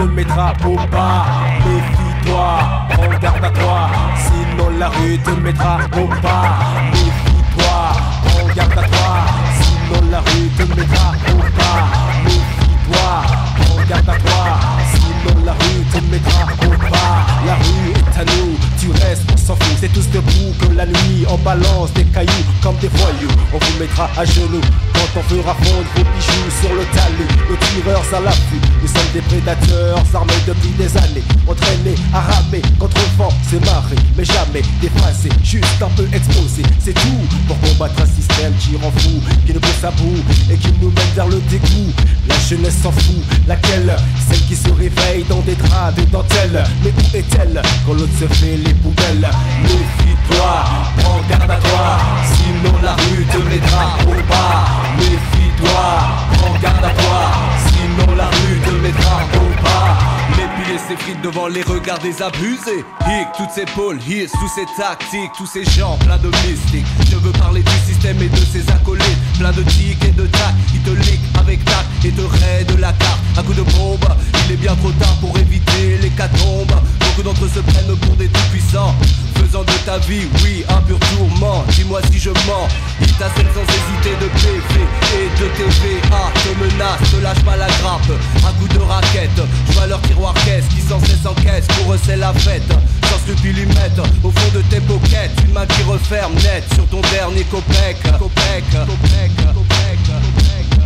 te mettra au pas. Méfie-toi, prends garde à toi, sinon la rue te mettra au pas. Méfie-toi, prends garde à toi, sinon la rue te mettra au pas. Méfie-toi, prends garde à toi, sinon la rue te mettra au pas. La rue est à nous, tu restes, on s'en fout. C'est tous debout que la nuit, on balance des cailloux comme des voyous. On vous mettra à genoux quand on fera fondre vos bijoux sur le talus. Nos tireurs à l'affût, nous sommes des prédateurs armés depuis des années. Entraînés à ramer contre le vent, c'est marré, mais jamais déphasé, juste un peu exposé. C'est tout pour combattre un système qui rend fou, qui nous pousse à bout et qui nous mène vers le dégoût. La jeunesse s'en fout, laquelle? Celle qui se réveille dans des draps, des dentelles. Mais où est-elle quand l'autre se fait les poubelles? Méfie-toi, prends garde à toi, sinon la rue te mettra au bas. Méfie-toi, prends garde à toi, sinon la rue te mettra au bas. L'épiler ses frites devant les regards des abusés. Hic, toutes ces polices, tous ces tactiques, tous ces gens pleins de mystiques. Je veux parler du système et de ses acolytes, plein de tics et de tac. Ils te liquent avec tac et te raident de la carte à coups de bombe. Il est bien trop tard pour éviter l'hécatombe. Beaucoup d'entre eux se prennent pour des tout-puissants, faisant de ta vie, oui, un pur tourment. Dis-moi si je mens, ils t'assènent sans hésiter de PV et de TVA. Te menace, te lâche pas la grappe, à coups de raquette. Je vois leur tiroir caisse qui sans cesse encaisse. Pour eux c'est la fête, sans scrupule ils mettent au fond de tes pockets une main qui referme net sur ton dernier copec. Copec, copec, copec, copec.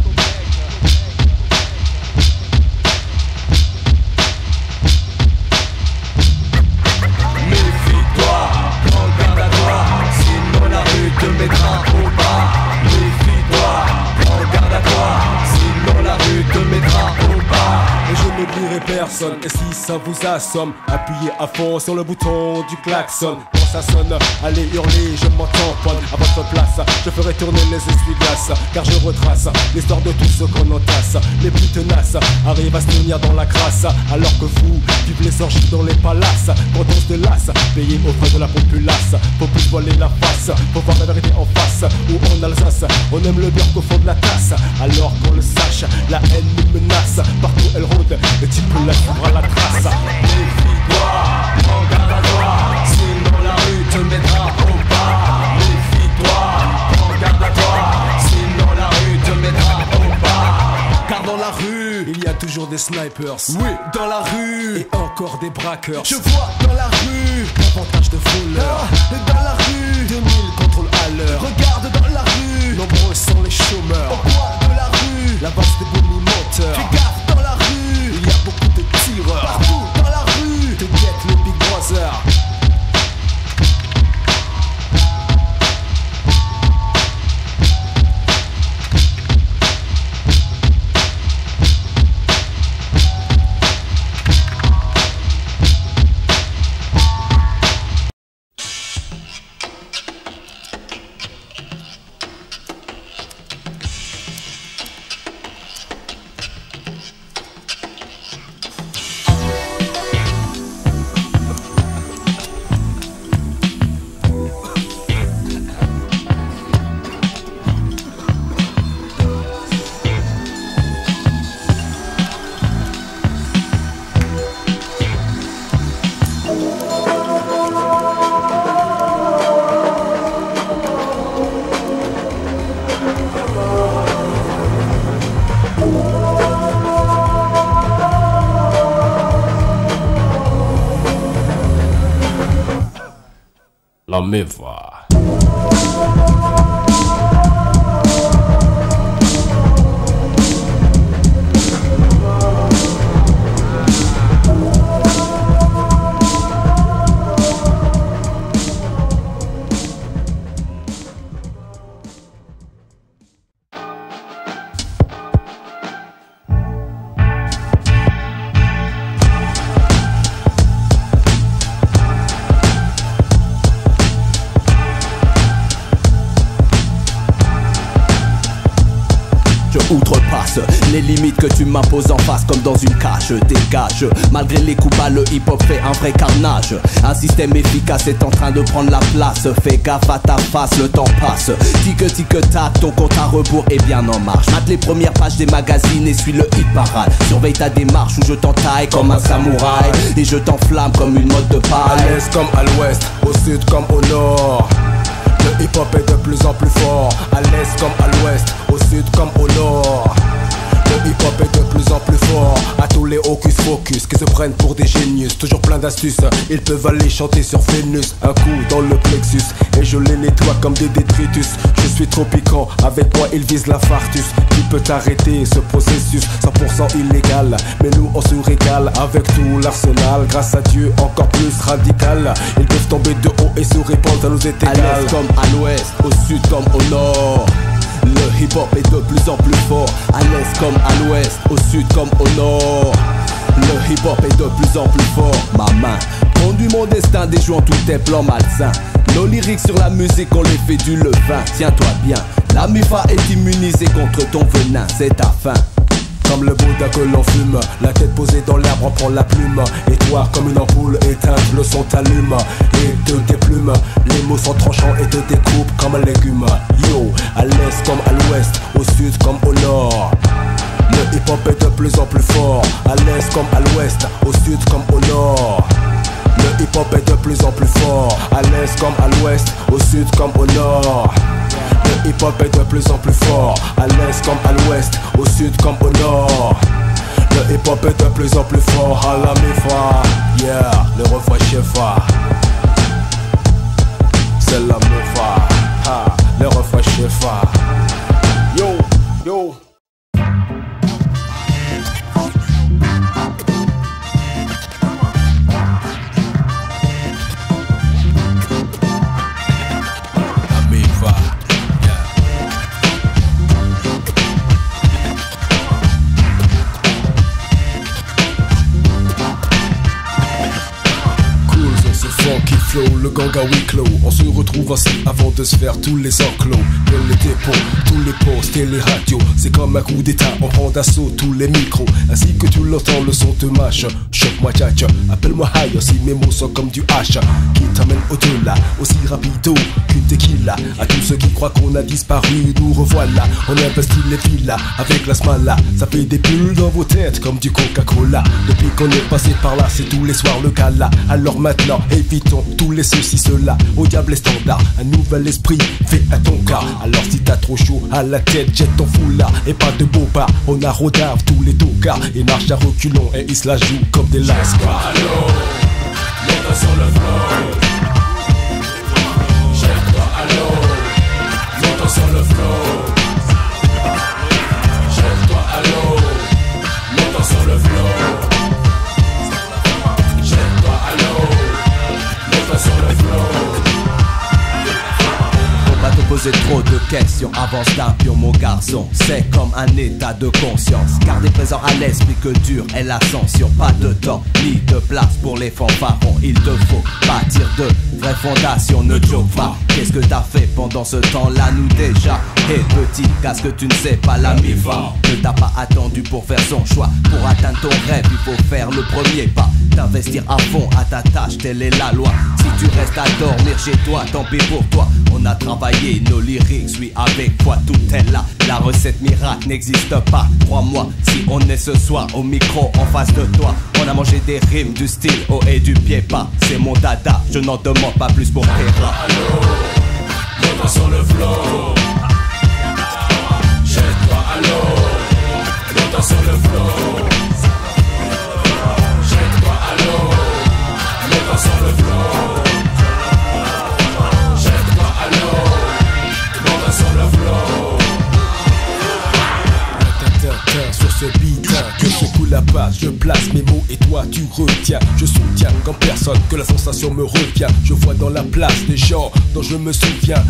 Méfie-toi, prends garde à toi, sinon la rue te mettra au bas. Méfie-toi, prends garde à toi, sinon la rue te mettra au bas. Et je n'oublierai personne, et si ça vous assomme, appuyez à fond sur le bouton du klaxon. Quand ça sonne, allez hurler, je m'en tamponne. À votre place, je ferai tourner les essuie-glaces, car je retrace l'histoire de tous ceux qu'on entasse. Les plus tenaces arrivent à se tenir dans la crasse, alors que vous vivez les orgies dans les palaces. Quand on se délasse, payé aux frais de la populace. Faut plus voiler la face, faut voir la vérité en face. Ou en Alsace, on aime le beurre qu'au fond de la tasse. Alors qu'on le sache, la haine nous menace. Partout elle rôde, et tu peux la suivre à la trace. Méfie-toi, prends garde à toi, sinon la rue te mettra au bas. Méfie-toi, prends garde à toi, sinon la rue te mettra au bas. Car dans la rue, il y a toujours des snipers. oui, dans la rue, Et encore des braqueurs. je vois dans la rue Davantage de voleurs. dans la rue, 2000 contrôles à l'heure. regarde dans la rue, Nombreux sont les chômeurs. au coin de la rue, La base des boni-moteurs. fais gaffe dans la rue, Il y a beaucoup de tireurs. partout dans la rue. Te guette le Big Brother. La Meva. les limites que tu m'imposes en face comme dans une cage. Dégage, malgré les coups bas, le hip-hop fait un vrai carnage. Un système efficace est en train de prendre la place. Fais gaffe à ta face, le temps passe. Tic-tac, ton compte à rebours est bien en marche. Mate les premières pages des magazines et suis le hit parade. Surveille ta démarche où je t'entaille comme un samouraï et je t'enflamme comme une mode de paille. À l'est comme à l'ouest, au sud comme au nord. Le hip-hop est de plus en plus fort. À l'est comme à l'ouest, au sud comme au nord. Le hip-hop est de plus en plus fort. À tous les hocus focus qui se prennent pour des génius, toujours plein d'astuces, ils peuvent aller chanter sur Vénus. Un coup dans le plexus et je les nettoie comme des détritus. Je suis trop piquant, avec moi ils visent l'infarctus. Qui peut arrêter ce processus 100% illégal? Mais nous on se régale avec tout l'arsenal. Grâce à Dieu encore plus radical. Ils peuvent tomber de haut et se répandre, ça nous est égal. À l'est comme à l'ouest, au sud comme au nord. Le hip-hop est de plus en plus fort. À l'est comme à l'ouest, au sud comme au nord. Le hip-hop est de plus en plus fort. Ma main conduit mon destin, déjouant tous tes plans malsains. Nos lyriques sur la musique, on les fait du levain. Tiens-toi bien, la MIFA est immunisée contre ton venin, c'est ta fin. Comme le Bouddha que l'on fume, la tête posée dans l'arbre, on prend la plume. Et toi comme une ampoule éteinte, le son t'allume et te déplume. Les mots sont tranchants et te découpent comme un légume. Yo, à l'est comme à l'ouest, au sud comme au nord. Le hip-hop est de plus en plus fort. À l'est comme à l'ouest, au sud comme au nord. Le hip-hop est de plus en plus fort. À l'est comme à l'ouest, au sud comme au nord. Le hip-hop est de plus en plus fort. À l'est comme à l'ouest, au sud comme au nord. Le hip-hop est de plus en plus fort. À la MIFA, yeah, le refrain chefa. C'est la MIFA, ha, le refrain chefa. Yo, yo. Le gang à huis clos, on se retrouve ainsi avant de se faire tous les enclos. Les dépôts, tous les postes et les radios, c'est comme un coup d'état, on prend d'assaut tous les micros. Ainsi que tu l'entends, le son te mâche. Choque-moi tchatcha, appelle-moi high, si mes mots sont comme du H qui t'amène au-delà, aussi rapido qu'une tequila. À tous ceux qui croient qu'on a disparu, nous revoilà. On investit les villas avec la smala, ça fait des bulles dans vos têtes comme du Coca-Cola. Depuis qu'on est passé par là, c'est tous les soirs le gala. Alors maintenant, évitons tous les ceci, cela, au diable les standards. Un nouvel esprit fait à ton cas. Alors si t'as trop chaud à la tête, jette ton foulard. Et pas de beaux pas, on a rodave tous les tocards. Et marche à reculons et ils se la jouent comme des lascars. Jette-toi à l'eau, monte sur le flow. Jette-toi à l'eau, monte sur le flow. Jette-toi à l'eau, monte sur le flow. Jette-toi à l'eau, monte sur le flow. Pas te poser trop de questions, avance d'un pion mon garçon. C'est comme un état de conscience. Gardez présent à l'esprit que dure est l'ascension. Pas de temps ni de place pour les fanfarons. Il te faut bâtir de vraies fondations. Ne joke pas, qu'est-ce que t'as fait pendant ce temps-là? Nous déjà, et petit, qu'est-ce que tu ne sais pas? La MIFA ne t'a pas attendu pour faire son choix. Pour atteindre ton rêve, il faut faire le premier pas. T'investir à fond à ta tâche, telle est la loi. Si tu restes à dormir chez toi, tant pis pour toi. On a travaillé nos lyrics, oui avec toi, tout est là. La recette miracle n'existe pas, crois-moi. Si on est ce soir au micro en face de toi, on a mangé des rimes du style haut et du pied bas. C'est mon dada, je n'en demande pas plus pour Terra. Monte sur le flow. Jette-toi à l'eau, monte sur le flow. Jette-toi à l'eau, monte sur le flow. Jette-toi à l'eau, monte sur le flow. Sur ce beat, que secoue la base, je place mes mots et toi tu retiens. Je soutiens comme personne que la sensation me revient. Je vois dans la place des gens dont je me souviens.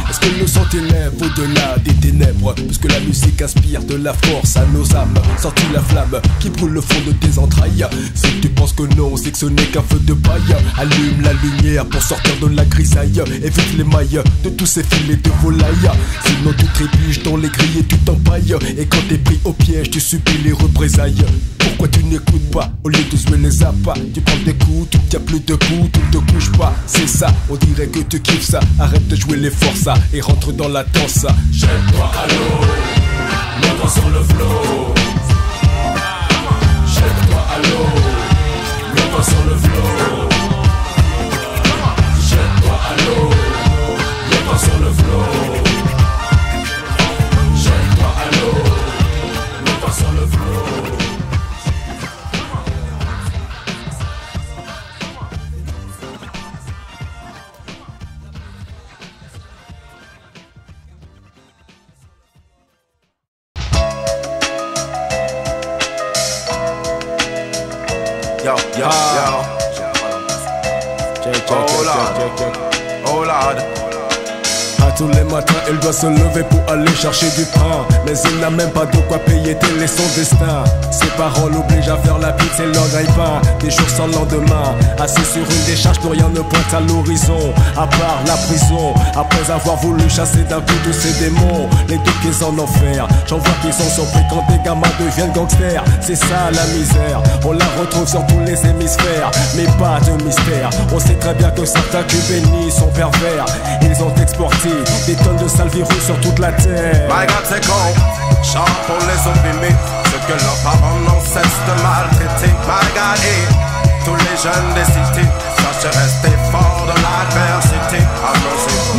Est-ce que le sang t'élève au-delà des ténèbres? Puisque la musique inspire de la force à nos âmes. Sens-tu la flamme qui brûle le fond de tes entrailles? C'est Tu penses que non, c'est que ce n'est qu'un feu de paille. Allume la lumière pour sortir de la grisaille. Évite les mailles de tous ces filets de volaille. Sinon tu trébuches dans les grilles et tu t'empailles. Et quand t'es pris au piège, tu subis les représailles. Pourquoi tu n'écoutes pas? Au lieu de jouer les appâts, tu prends des coups, tout y a plus de coups, tu ne te couches pas. C'est ça, on dirait que tu kiffes ça. Arrête de jouer les forçats et rentre dans la danse. Jette-toi à l'eau, mets-toi sur le flow. Jette-toi à l'eau, mets-toi sur le flow. Jette-toi à l'eau, mets-toi sur le flow. Jette-toi à l'eau, mets-toi sur le flow. Yo, yo, yo. Oh Lord. À tous les matins, elle doit se lever pour aller chercher du pain. Mais il n'a même pas de quoi payer tel est son destin. Ses parents l'obligent à faire la pute, c'est leur gagne-pain. Des jours sans lendemain, assis sur une décharge, plus rien ne pointe à l'horizon. À part la prison, après avoir voulu chasser d'un coup tous ces démons. Les deux pieds en enfer, j'en vois qui sont surpris quand des gamins deviennent gangsters. C'est ça la misère, on la retrouve sur tous les hémisphères. Mais pas de mystère, on sait très bien que certains cubénis sont pervers. Ils ont exporté des tonnes de sales virus sur toute la terre. My God, c'est con, chante pour les opprimés, ceux que leurs parents n'ont cesse de maltraiter. My God, et tous les jeunes des cités, sachez rester fort dans l'adversité.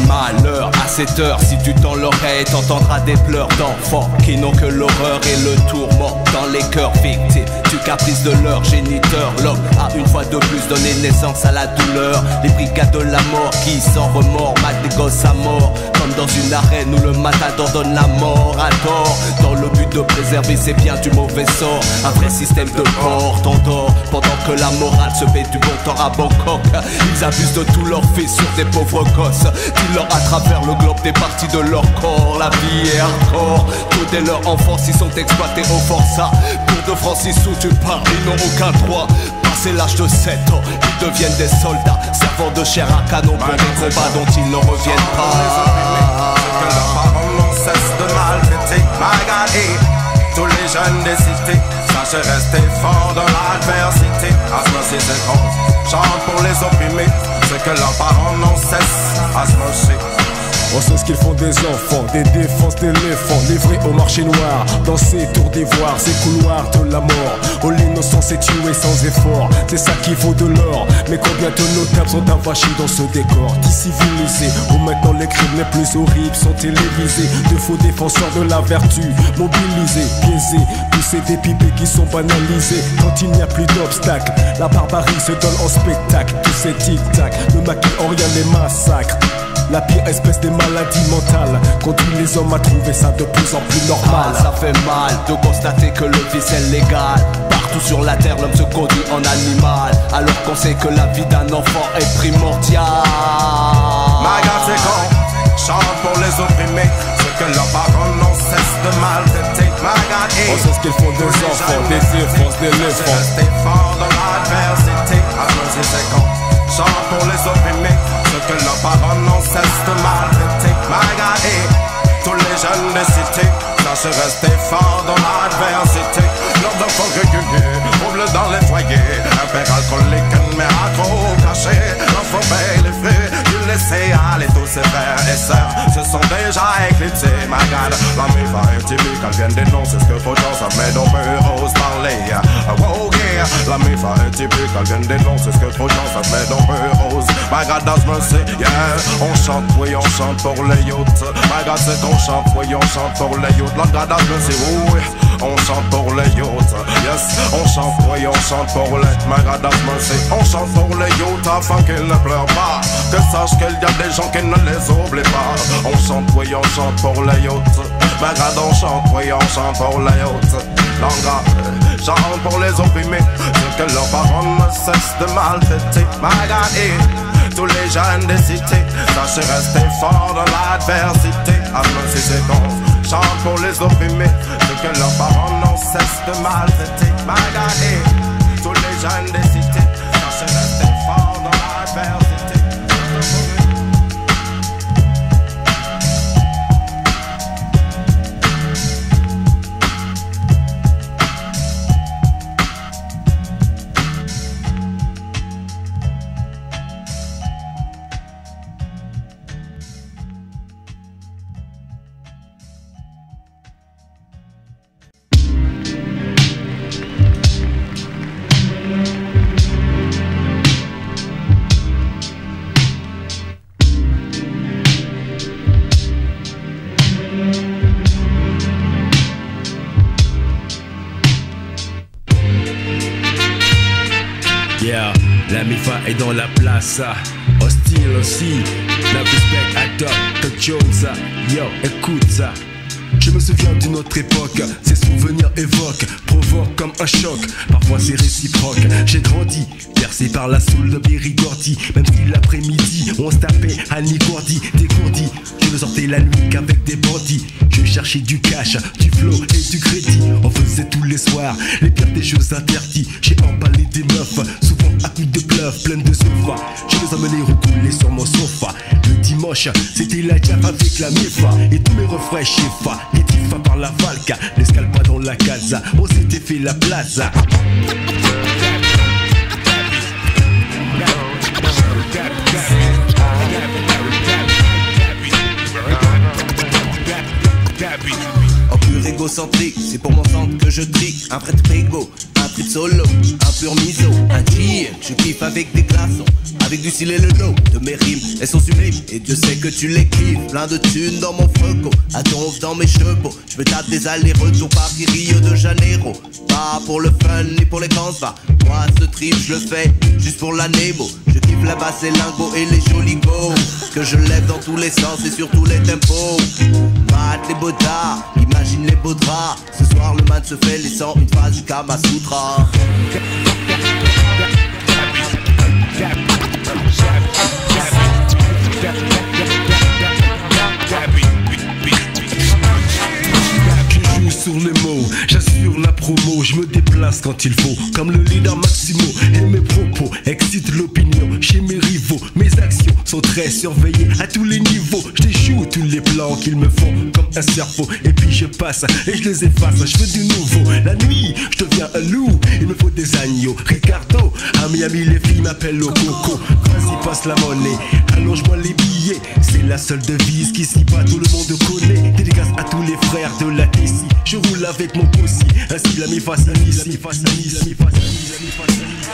Malheur à cette heure, si tu tends l'oreille, t'entendras des pleurs d'enfants qui n'ont que l'horreur et le tourment dans les cœurs victimes du caprice de leur géniteur. L'homme a une fois de plus donné naissance à la douleur. Les brigades de la mort qui sans remords matent des gosses à mort, comme dans une arène où le matador donne la mort à tort, dans le but de préserver ses biens du mauvais sort. Un vrai système de porte en dehors, pendant que la morale se fait du bon temps à Bangkok. Ils abusent de tous leurs fils sur des pauvres gosses. Dis-leur à travers le globe des parties de leur corps. La vie est hardcore, tout dès leur enfance ils sont exploités au forçat. Pour de francs 6 sous tu parles, ils n'ont aucun droit. Passé l'âge de 7 ans, ils deviennent des soldats, servant de chair à canon pour des combats dont ils ne reviennent pas. Que leurs parents n'ont cesse de maltraiter. My God, et tous les jeunes des cités, sachez rester fort dans l'adversité. Asmercy, c'est con, chante pour les opprimés, ceux que leurs parents n'ont cesse. Asmercy. On sait ce qu'ils font des enfants, des défenses d'éléphants, livrés au marché noir, dans ces tours d'ivoire, ces couloirs de la mort, où l'innocence est tuée sans effort, c'est ça qui vaut de l'or. Mais combien de notables sont avachis dans ce décor civilisé, où maintenant les crimes les plus horribles sont télévisés, de faux défenseurs de la vertu, mobilisés, biaisés, poussés des pipés qui sont banalisés, quand il n'y a plus d'obstacles, la barbarie se donne en spectacle, tous ces tic-tac ne maquillent en rien les massacres. La pire espèce des maladies mentales conduit les hommes à trouver ça de plus en plus normal. Ça fait mal de constater que le vice est légal. Partout sur la terre l'homme se conduit en animal, alors qu'on sait que la vie d'un enfant est primordiale. My God, c'est con, chante pour les opprimés, ceux que leurs parents n'ont cesse de maltraiter. My God, et on sait ce qu'ils font des enfants, des défenses d'éléphants. Rester fort dans l'adversité. Asmercy, c'est con, chante pour les opprimés, ceux que leurs parents n'ont cesse de maltraiter. My God, et tous les jeunes des cités, sachez rester fort dans l'adversité. Leurs enfants réguliers, troubles dans les foyers, un père alcoolique, mais à trop caché. L'enfant paye les frais, il laissait aller tous ses frères et sœurs se sont déjà éclipsés. My God, la méfa est typique, elle vient dénoncer ce que faut dire, ça met donc peu ose parler. Oh yeah, la méfa est typique, elle vient dénoncer ce que faut dire, ça met donc peu ose. My God, Asmercy, yeah, on chante, oui, on chante pour les youths. My God, c'est qu'on chante, oui, on chante pour les youths. Lord God, Asmercy, oui, on chante pour les youths. Yes, on chante, oui, on chante pour les. My God, Asmercy, on chante pour les youths afin qu'ils ne pleurent pas, que sachent qu'il y a des gens qui ne les oublient pas. On chante, oui, on chante pour les youths. My God, on chante, oui, on chante pour les youths. Lord God, chante pour les opprimés, ceux que leurs parents ne cessent de maltraiter. My God, et tous les jeunes des cités, sachez rester fort dans l'adversité. Asmercy, c'est con, chante pour les opprimés, ceux que leurs parents n'ont cesse de maltraiter. My God, et tous les jeunes des cités. Sachez rester fort dans l'adversité. Yeah, la MIFA est dans la place, hostile aussi. La respect, acteur, Todd Jones, yo, écoute ça. Je me souviens d'une autre époque, ces souvenirs évoquent, provoquent comme un choc, parfois c'est réciproque. J'ai grandi, bercé par la soul de Berry-Gordy. Même si l'après-midi, on se tapait à Nicordi, dégourdi. Je ne sortais la nuit qu'avec des bandits. Je cherchais du cash, du flow et du crédit. On faisait tous les soirs les pires des jeux interdits. J'ai emballé des meufs, souvent à coups de bluff, pleines de sofa. Je les emmenais rouler sur mon sofa. Le dimanche, c'était la diap avec la MIFA. Et tous mes refrains chez Fa. Les Tifa par la Valka, les scalpas dans la casa. On s'était fait la plaza. En pur égocentrique, c'est pour mon centre que je trique. Un vrai pégo, un trip solo, un pur miso, un gin. Je kiffe avec des glaçons, avec du style et le lot de mes rimes, elles sont sublimes et Dieu sait que tu les kiffes. Plein de thunes dans mon freco, à donf dans mes chevaux. Je me tape des allers-retours Paris, Rio de Janeiro. Pas pour le fun ni pour les canvas. Moi ce trip je le fais juste pour la Nemo. Je kiffe la basse et lingots et les jolis go que je lève dans tous les sens et sur tous les tempos. Mate les beaux dards, imagine les beaux draps. Ce soir le man se fait laissant une phase du Kama Sutra. Sur les mots, j'assure la promo, je me déplace quand il faut, comme le leader Maximo. Et mes propos excitent l'opinion chez mes rivaux. Mes actions sont très surveillées à tous les niveaux. Je déchoue tous les plans qu'ils me font comme un cerveau. Et puis je passe et je les efface, je veux du nouveau. La nuit, je deviens un loup, il me faut des agneaux. Ricardo, à Miami les filles m'appellent au coco. Vas-y passe la monnaie, allonge-moi les billets. C'est la seule devise qu'ici pas tout le monde connaît. Dédicace à tous les frères de la Tessie. Je roule avec mon possi, ainsi la mi face à ici, face à ici, face à ici, face à ici.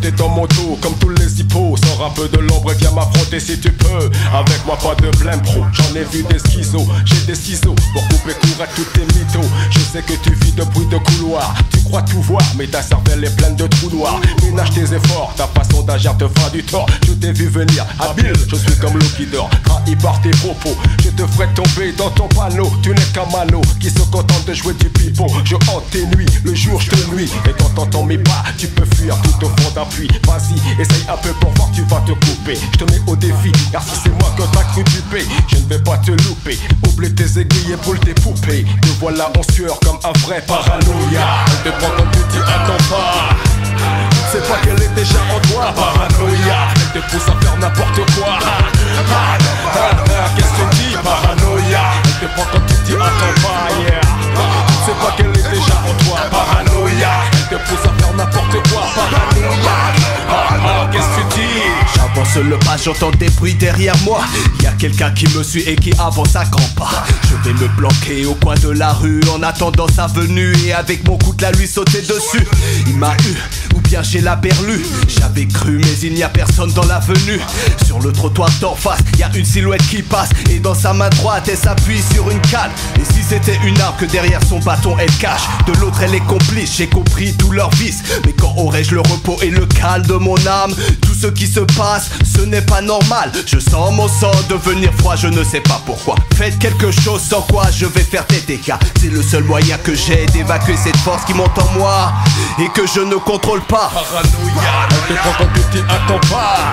monter dans mon dos comme tous les hippos. Sors un peu de l'ombre et viens m'affronter si tu peux. Avec moi pas de blême pro, j'en ai vu des schizos. J'ai des ciseaux pour couper court à tous tes mythos. Je sais que tu vis de bruit de couloir. Tu crois tout voir mais ta cervelle est pleine de trous noirs. Ménage tes efforts, ta façon d'agir te fera du tort. Je t'ai vu venir, habile, je suis comme l'eau qui dort. Trahi par tes propos, je te ferai tomber dans ton panneau. Tu n'es qu'un mano qui se contente de jouer du pipeau. Je hante tes nuits, le jour je te nuis. Et quand t'entends mes pas, tu peux fuir tout au fond d'un puits. Vas-y, essaye un peu pour voir, tu vas te couper. Je te mets au défi, car si c'est moi que t'as cru duper, je ne vais pas te louper. Oublie tes aiguilles et boule tes poupées. Te voilà en sueur comme un vrai paranoïa. Elle te prend comme tu dis, attends pas. Tu sais pas qu'elle est déjà en toi, paranoïa. Elle te pousse à faire n'importe quoi. Qu'est-ce que tu dis, paranoïa? Elle te prend comme tu dis, attends pas, yeah. Tu sais pas qu'elle est déjà en toi, paranoïa. Elle te pousse à faire n'importe quoi, paranoïa. Qu'est-ce que tu dis? J'avance le pas, j'entends des bruits derrière moi. Y'a quelqu'un qui me suit et qui avance à grands pas. Je vais me planquer au coin de la rue en attendant sa venue. Et avec mon coutelas lui sauter dessus. Il m'a eu, ou bien j'ai la berlue. J'avais cru mais il n'y a personne dans l'avenue. Sur le trottoir d'en face, y'a une silhouette qui passe. Et dans sa main droite elle s'appuie sur une canne. Et si c'était une arme que derrière son bâton elle cache, de l'autre elle est complice, j'ai compris tous leurs vices. Mais quand aurais-je le repos et le calme de mon âme? Tout ce qui se passe, ce n'est pas normal. Je sens mon sang devenir froid, je ne sais pas pourquoi. Faites quelque chose sans quoi je vais faire des dégâts. C'est le seul moyen que j'ai d'évacuer cette force qui monte en moi et que je ne contrôle pas. Paranoïa, elle te prend quand tu dis attends pas.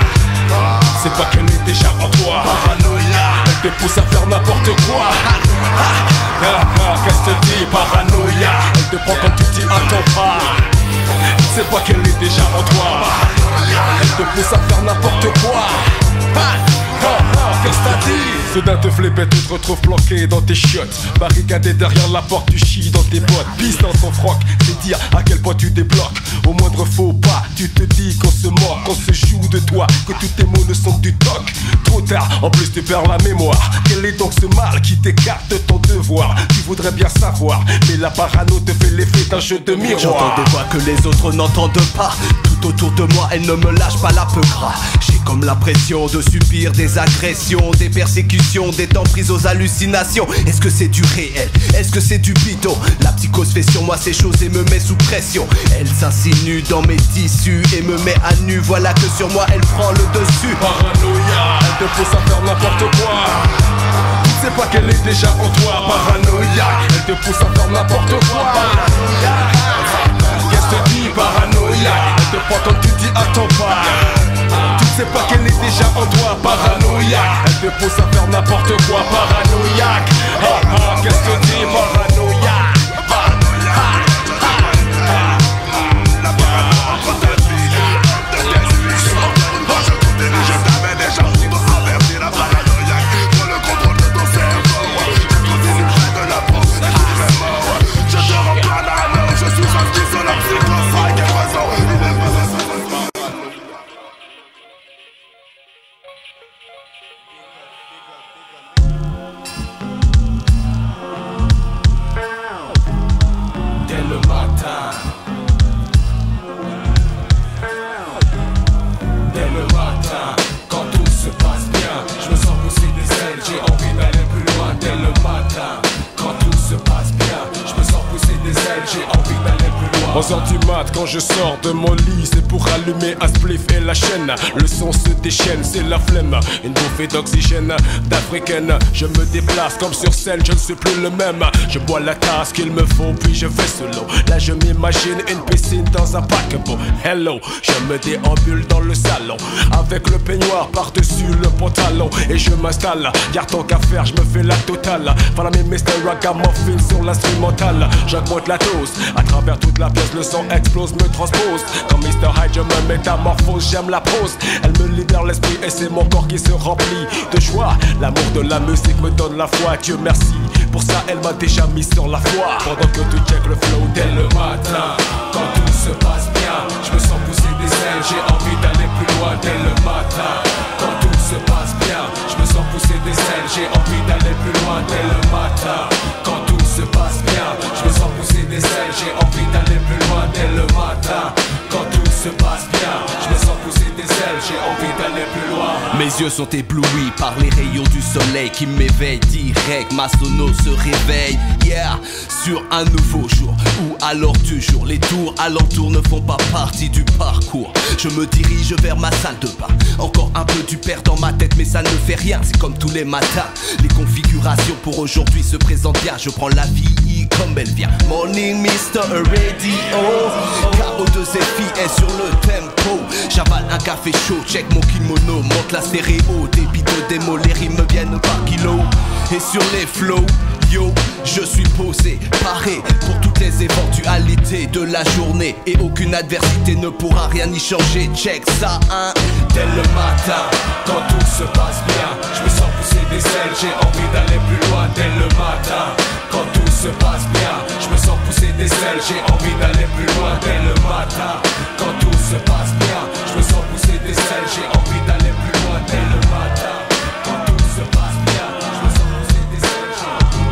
C'est pas qu'elle est déjà en toi, paranoïa. Elle te pousse à faire n'importe quoi. Qu'est-ce que tu dis, paranoïa? Elle te prend quand tu dis attends pas. C'est pas qu'elle est déjà en toi. Elle te pousse à faire n'importe quoi. Qu'est-ce que t'as dit? Soudain te flippes, tu te retrouves planqué dans tes chiottes. Barricadé derrière la porte, tu chies dans tes bottes. Pisse dans ton froc, c'est dire à quel point tu débloques. Au moindre faux pas, tu te dis qu'on se moque, qu'on se joue de toi, que tous tes mots ne sont que du toc. Trop tard, en plus tu perds la mémoire. Quel est donc ce mal qui t'écarte de ton devoir? Tu voudrais bien savoir, mais la parano te fait l'effet d'un jeu de miroir. J'entends des voix que les autres n'entendent pas. Tout autour de moi, elles ne me lâchent pas la peu gras. J'ai comme l'impression de subir des agressions, des persécutions, des temps pris aux hallucinations. Est-ce que c'est du réel? Est-ce que c'est du bidon? La psychose fait sur moi ces choses et me met sous pression. Elle s'insinue dans mes tissus et me met à nu. Voilà que sur moi elle prend le dessus. Paranoïa, elle te pousse à faire n'importe quoi. Tu sais pas qu'elle est déjà en toi, paranoïa. Elle te pousse à faire n'importe quoi. Qu'est-ce que tu dis, paranoïa? Elle te prend quand tu dis attends pas. Tu sais pas qu'elle est déjà en toi, paranoïaque. Elle te pousse à faire n'importe quoi, paranoïaque. Qu'est-ce que tu dis, paranoïaque? La paranoïaque dans ta vie. Je te dirige, je t'avais déjà averti. La paranoïaque prends le contrôle de ton cerveau. Je continue près de la porte et tu es mort. Je te rends parano, je suis inscrit sur la psychose. Quelle raison? Quand je sors de mon lit, c'est pour allumer un spliff et la chaîne. Le son se déchaîne, c'est la flemme. Une bouffée d'oxygène d'africaine. Je me déplace comme sur scène, je ne suis plus le même. Je bois la tasse qu'il me faut, puis je vais solo. Là je m'imagine une piscine dans un paquebot. Hello, je me déambule dans le salon avec le peignoir par-dessus le pantalon. Et je m'installe, y'a tant qu'à faire, je me fais la totale. Voilà mes Mr. Ragamuffin sur l'instrumental. J'augmente la dose, à travers toute la pièce le son explose, me transpose. Comme Mr. Hyde, je me métamorphose, j'aime la pose. Elle me libère l'esprit et c'est mon corps qui se remplit de joie. L'amour de la musique me donne la foi, Dieu merci. Pour ça, elle m'a déjà mis sur la foi. Pendant que tu check le flow dès le matin, quand tout se passe bien, je me sens pousser des ailes, j'ai envie d'aller plus loin dès le matin. Quand tout se passe bien, je me sens pousser des ailes, j'ai envie d'aller plus loin dès le matin. Quand tout se passe bien, je me sens pousser des ailes, j'ai envie d'aller plus loin dès le matin. Quand tout se passe bien, selles, j'ai envie d'aller plus loin. Mes yeux sont éblouis par les rayons du soleil qui m'éveillent direct, ma sono se réveille, yeah, sur un nouveau jour, où alors du jour, les tours alentours ne font pas partie du parcours. Je me dirige vers ma salle de bain, encore un peu du père dans ma tête mais ça ne fait rien, c'est comme tous les matins. Les configurations pour aujourd'hui se présentent bien, je prends la vie comme elle vient. Morning Mr. Radio, KO2FI est sur le tempo. J'avale un café chaud, check mon kimono, monte la stéréo, débit de démo, les rimes viennent par kilo. Et sur les flows, yo, je suis posé, paré pour toutes les éventualités de la journée. Et aucune adversité ne pourra rien y changer, check ça, hein. Dès le matin, quand tout se passe bien, je me sens pousser des ailes, j'ai envie d'aller plus loin. Dès le matin, quand tout se passe bien, je me sens pousser des ailes, j'ai envie d'aller plus loin. Dès le matin, quand tout se passe bien, je me sens pousser des ailes, j'ai envie d'aller plus loin. Dès le matin, quand tout se passe bien, je me sens pousser des ailes, j'ai envie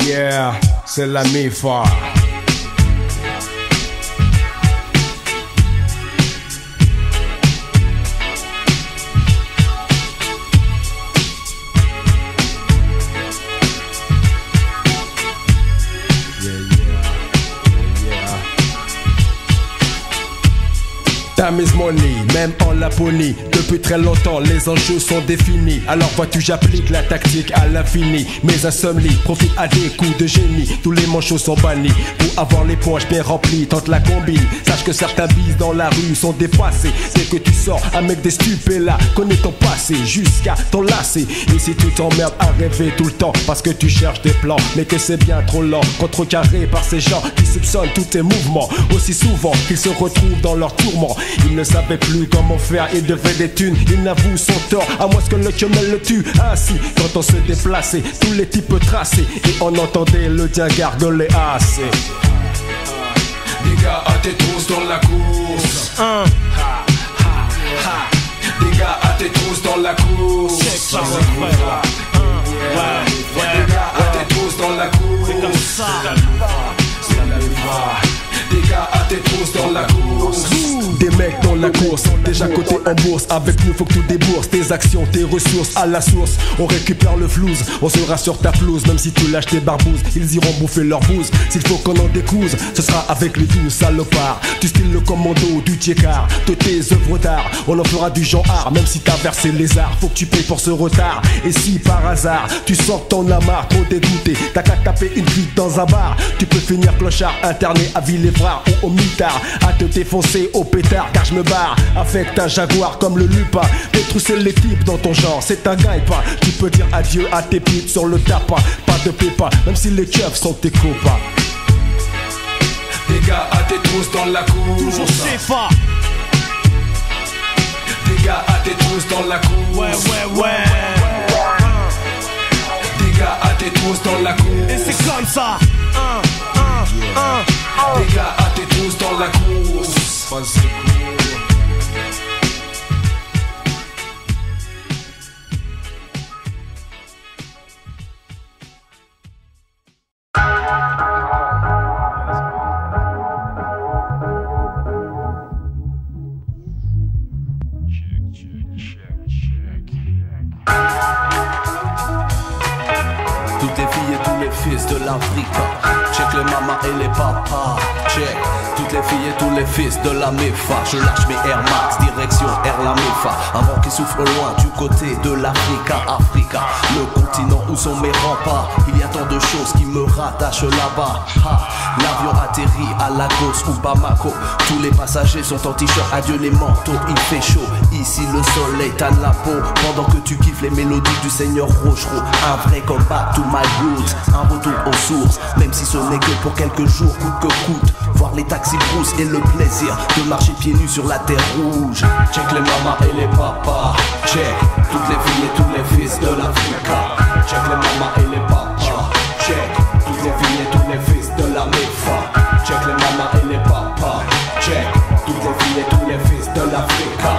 Yeah, c'est la MIFA. Time is money, même en Laponie. Depuis très longtemps, les enjeux sont définis. Alors vois-tu, j'applique la tactique à l'infini. Mes insomnies profitent à des coups de génie. Tous les manchots sont bannis. Pour avoir les poches bien remplies, tente la combine. Sache que certains bis dans la rue sont dépassés. Dès que tu sors, un mec des stupés là, connais ton passé jusqu'à t'enlacer. Et si tu t'emmerdes à rêver tout le temps, parce que tu cherches des plans, mais que c'est bien trop lent, contrecarré par ces gens qui soupçonnent tous tes mouvements. Aussi souvent qu'ils se retrouvent dans leur tourment. Ils ne savaient plus comment faire, ils devaient des thunes. Ils n'avouent son tort, à moins que le chumel le tue. Ainsi, quand on se déplaçait, tous les types tracés, et on entendait le dien gargoler assez. Des gars à tes trousses dans la course. Des gars à tes trousses dans la course. Des gars à tes trousses dans la course. C'est comme ça. Des gars à tes trousses dans la course. Des mecs dans la course, déjà coté en bourse. Avec nous faut que tu débourses tes actions, tes ressources à la source. On récupère le flouze, on sera sur ta pelouse. Même si tu lâches tes barbouzes, ils iront bouffer leur bouse. S'il faut qu'on en découse, ce sera avec les 12 salopards. Tu styles le commando du Tchekar. De tes œuvres d'art, on en fera du genre art. Même si t'as versé les arts, faut que tu payes pour ce retard. Et si par hasard, tu sens que t'en as marre, trop dégoûté, t'as qu'à taper une pute dans un bar. Tu peux finir clochard, interné à Villévrard ou au mitard, à te défoncer au pétard. Car je me barre avec ta jaguar comme le lupin. Détrousser les types dans ton genre, c'est un gagne pas. Tu peux dire adieu à tes putes sur le tapin. Pas de pépa, même si les keufs sont tes copains. Des gars à tes trousses dans la course. Toujours CFA. Des gars à tes trousses dans la course. Ouais. comme ça. Des gars, hâtez tous dans la course. Toutes les filles et tous les fils de l'Afrique, check les mamas et les papas, check. Toutes les filles et tous les fils de la MEFA, je lâche mes Air Max, direction Air la MEFA. Avant qu'ils souffrent loin du côté de l'Africa, Africa, le continent où sont mes remparts. Il y a tant de choses qui me rattachent là-bas. L'avion atterrit à Lagos ou Bamako. Tous les passagers sont en t-shirt, adieu les manteaux, il fait chaud. Ici le soleil tanne la peau, pendant que tu kiffes les mélodies du Seigneur Rochereau. Un vrai comeback to my roots, un retour aux sources, même si ce n'est que pour quelques jours, coûte que coûte. Voir les taxis brousse et le plaisir de marcher pieds nus sur la terre rouge. Check les mamas et les papas, check toutes les filles et tous les fils de l'Africa. Check les mamas et les papas, check toutes les filles et tous les fils de la MEFA. Check les mamas et les papas, check toutes les filles et tous les fils de l'Africa.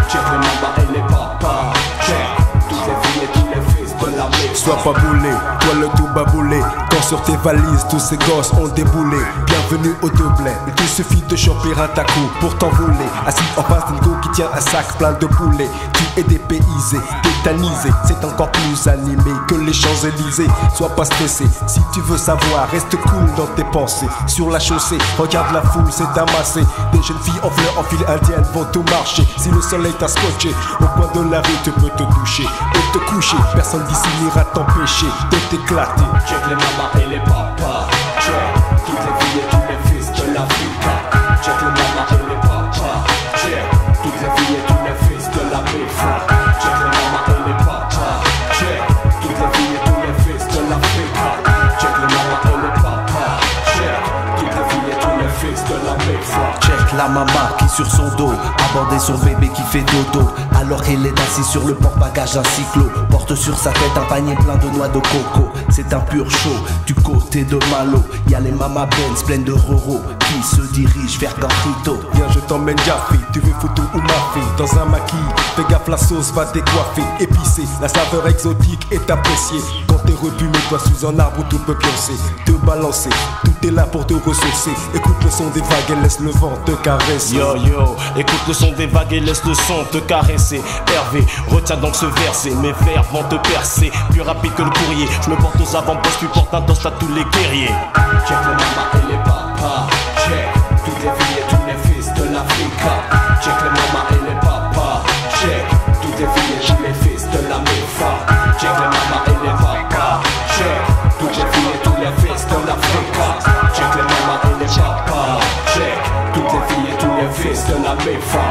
Check les mamas et les papas, check toutes les filles et tous les fils de la MEFA. Sois pas boulé, toi le tout baboulé. Quand sur tes valises tous ces gosses ont déboulé. Bienvenue au Dublin, il te suffit de choper un taco pour t'envoler. Assis en face d'une go qui tient un sac plein de poulets. Tu es dépaysé, tétanisé, c'est encore plus animé que les Champs-Élysées. Sois pas stressé, si tu veux savoir, reste cool dans tes pensées. Sur la chaussée, regarde la foule s'est amassée. Des jeunes filles en fleurs en file indienne vont tout marcher. Si le soleil t'a scotché, au coin de la rue tu peux te doucher et te coucher. Personne d'ici n'ira t'empêcher de t'éclater. Check les mamas et les papas, check toutes les filles et tous les fils de l'Africa. Check les mamas et les papas, check toutes les filles et tous les fils de la MEFA. Check les mamas et les papas, check toutes les filles et tous les fils de l'Africa. Check les mamas et les papas, check toutes les filles et tous les fils de la MEFA. Check la maman qui sur son dos abordait son bébé qui fait dodo, alors qu'elle est assise sur le porte-bagages d'un cyclo. Porte sur sa tête un panier plein de noix de coco. C'est un pur show du côté de Malo. Y'a les mamas Benz pleines de roro qui se dirigent vers Garrito. Viens je t'emmène Jaffi, tu veux photo ou ma fille. Dans un maquis, fais gaffe la sauce va décoiffer. Épicée, la saveur exotique est appréciée. Quand t'es repu, mets-toi sous un arbre où tout peut pioncer. Te balancer, tout est là pour te ressourcer. Écoute le son des vagues et laisse le vent te caresser. Yo yo, écoute le son des vagues et laisse le son te caresser. Hervé, retiens donc ce verset, mes vers vont te percer. Plus rapide que le courrier, je me porte aux avant-postes, puis porte un toast à tous les guerriers. Check les mamas et les papas, check toutes les filles et tous les fils de l'Africa. Check les mamas et les papas, check toutes les filles et tous les fils de la MEFA. Check les mamas et les papas, check toutes les filles et tous les fils de l'Africa. Check les mamas et les papas, check toutes les filles et tous les fils de la MEFA.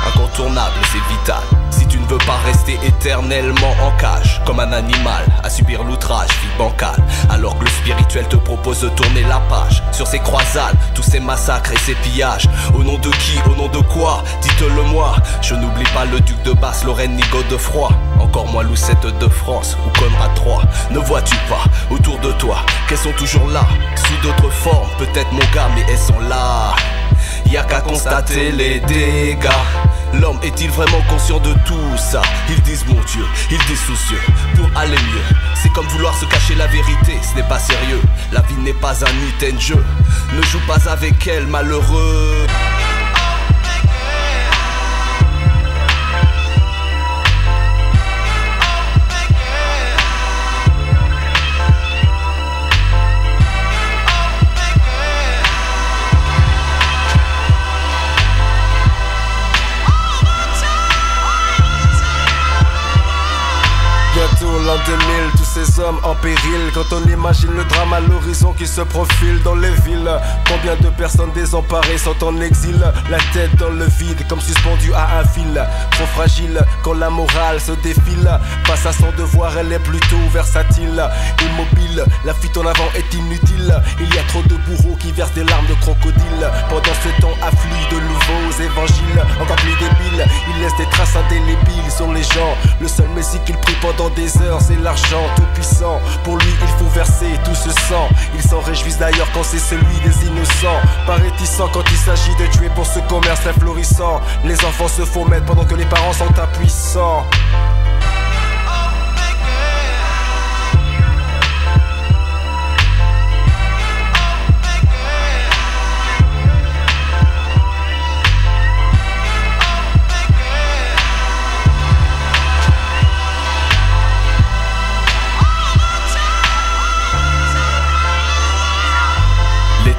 Incontournable, c'est vital. Si tu ne veux pas rester éternellement en cage, comme un animal, à subir l'outrage, vie bancale. Alors que le spirituel te propose de tourner la page sur ces croisades, tous ces massacres et ces pillages. Au nom de qui, au nom de quoi, dites-le moi. Je n'oublie pas le duc de Basse-Lorraine ni Godefroy, encore moins Lucette de France ou Conrad III. Ne vois-tu pas autour de toi qu'elles sont toujours là, sous d'autres formes, peut-être mon gars, mais elles sont là. Y'a qu'à constater les dégâts. L'homme est-il vraiment conscient de tout ça? Ils disent mon Dieu, ils disent soucieux pour aller mieux. C'est comme vouloir se cacher la vérité, ce n'est pas sérieux. La vie n'est pas un item jeu, ne joue pas avec elle malheureux. l'an 2000, tous ces hommes en péril. Quand on imagine le drame à l'horizon qui se profile dans les villes. Combien de personnes désemparées sont en exil, la tête dans le vide comme suspendue à un fil. Trop fragile quand la morale se défile. Face à son devoir elle est plutôt versatile. Immobile, la fuite en avant est inutile. Il y a trop de bourreaux qui versent des larmes de crocodile. Pendant ce temps affluent de nouveaux évangiles. Encore plus débiles, ils laissent des traces indélébiles sur les gens. Le seul messie qu'il prie pendant des heures, c'est l'argent tout puissant. Pour lui il faut verser tout ce sang. Ils s'en réjouissent d'ailleurs quand c'est celui des innocents. Pas réticent quand il s'agit de tuer pour ce commerce très florissant. Les enfants se fomentent pendant que les parents sont impuissants.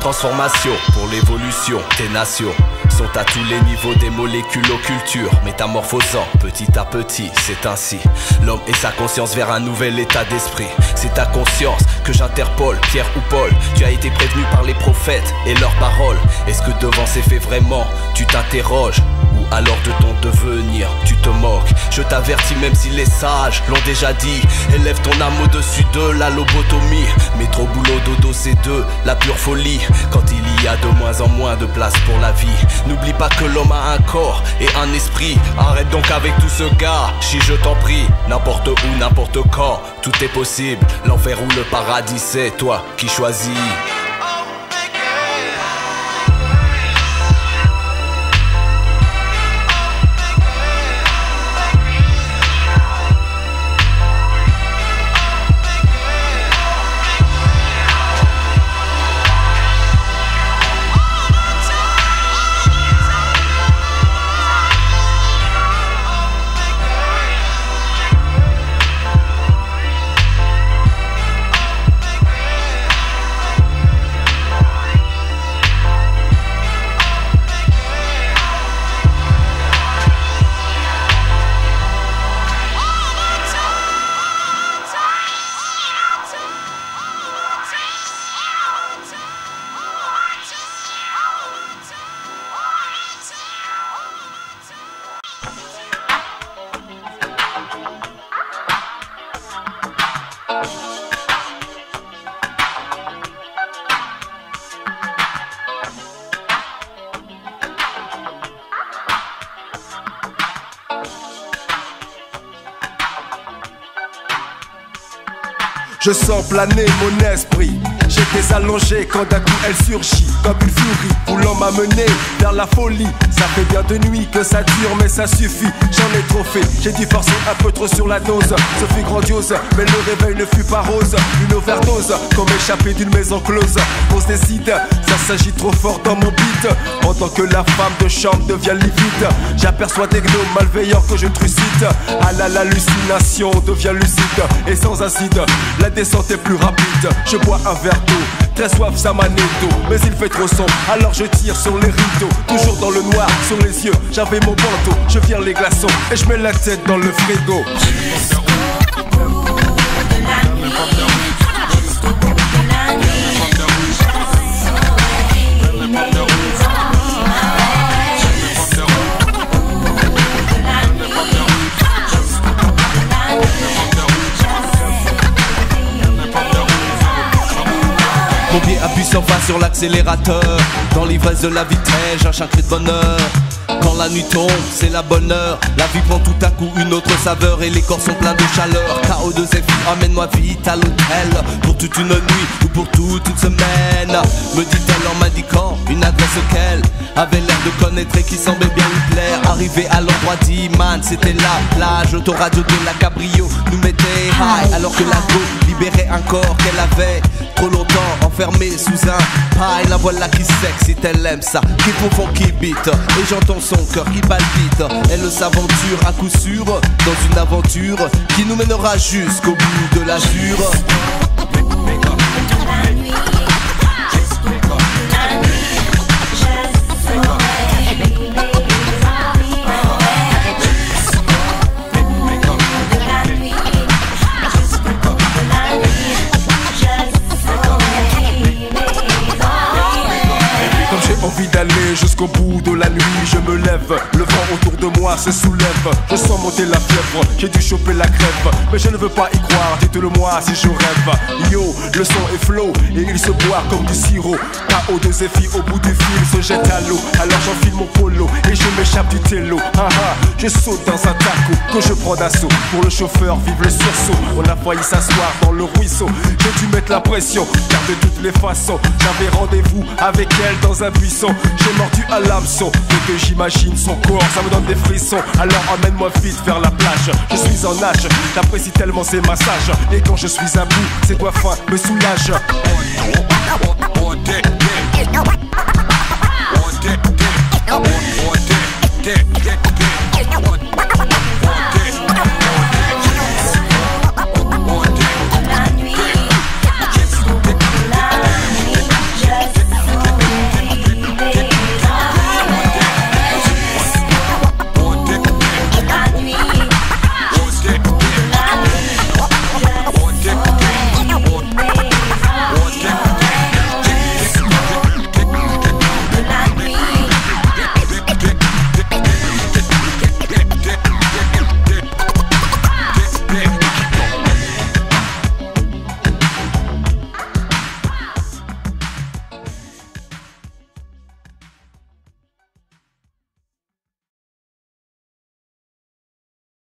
Transformation pour l'évolution des nations sont à tous les niveaux des molécules aux cultures, métamorphosant petit à petit, c'est ainsi. L'homme et sa conscience vers un nouvel état d'esprit. C'est ta conscience que j'interpole, Pierre ou Paul. Tu as été prévenu par les prophètes et leurs paroles. Est-ce que devant ces faits vraiment, tu t'interroges? Ou alors de ton devenir, tu te moques? Je t'avertis même si les sages l'ont déjà dit. Élève ton âme au-dessus de la lobotomie. Métro, boulot, dodo, c'est de la pure folie. Quand il y a de moins en moins de place pour la vie. N'oublie pas que l'homme a un corps et un esprit. Arrête donc avec tout ce gars, si je t'en prie. N'importe où, n'importe quand, tout est possible. L'enfer ou le paradis, c'est toi qui choisis. Je sens planer mon esprit. J'étais allongé quand d'un coup elle surgit comme une furie, voulant m'amener vers la folie. Ça fait bien de nuit que ça dure mais ça suffit. J'en ai trop fait, j'ai dû forcer un peu trop sur la dose. Ce fut grandiose, mais le réveil ne fut pas rose. Une overdose, comme échappé d'une maison close. On se décide, ça s'agit trop fort dans mon beat. Pendant que la femme de chambre devient livide, j'aperçois des gnomes malveillants que je trucide. À l'hallucination devient lucide. Et sans acide, la descente est plus rapide. Je bois un verre d'eau, très soif ça m'anéto. Mais il fait trop sombre, alors je tire sur les rideaux. Toujours dans le noir, sur les yeux, j'avais mon manteau. Je vire les glaçons et je mets la tête dans le frigo. Mon pied appuie sans fin sur l'accélérateur. Dans l'ivresse de la vitesse, cherche un cri de bonheur. Quand la nuit tombe, c'est la bonne heure. La vie prend tout à coup une autre saveur et les corps sont pleins de chaleur. KO de Zephyr, amène-moi vite à l'hôtel. Pour toute une nuit ou pour toute une semaine, me dit-elle en m'indiquant une adresse qu'elle avait l'air de connaître et qui semblait bien lui plaire. Arrivé à l'endroit d'Iman, c'était la plage. L'autoradio de la Cabrio nous mettait high, alors que la go libérait un corps qu'elle avait trop longtemps enfermé sous un paille. La voilà qui s'excite, elle aime ça, qui profond, qui beat. Et j'entends son cœur qui palpite. Elle s'aventure à coup sûr dans une aventure qui nous mènera jusqu'au bout de l'azur. jusqu'au bout de la nuit. Je me lève, le vent autour de moi se soulève. Je sens monter la fièvre, j'ai dû choper la crève. Mais je ne veux pas y croire, dites-le moi si je rêve. Yo, le son est flow et il se boit comme du sirop. KO de Zephy au bout du fil se jette à l'eau. Alors j'enfile mon polo et je m'échappe du télo. Je saute dans un taco que je prends d'assaut. Pour le chauffeur, vive le sursaut. On a failli s'asseoir dans le ruisseau. J'ai dû mettre la pression, car de toutes les façons j'avais rendez-vous avec elle dans un buisson. J'ai mordu à l'hameçon, dès que j'imagine son corps, ça me donne des frissons. Alors emmène-moi vite vers la plage. Je suis en nage, j'apprécie tellement ces massages. Et quand je suis à bout, ces doigts fins me soulagent.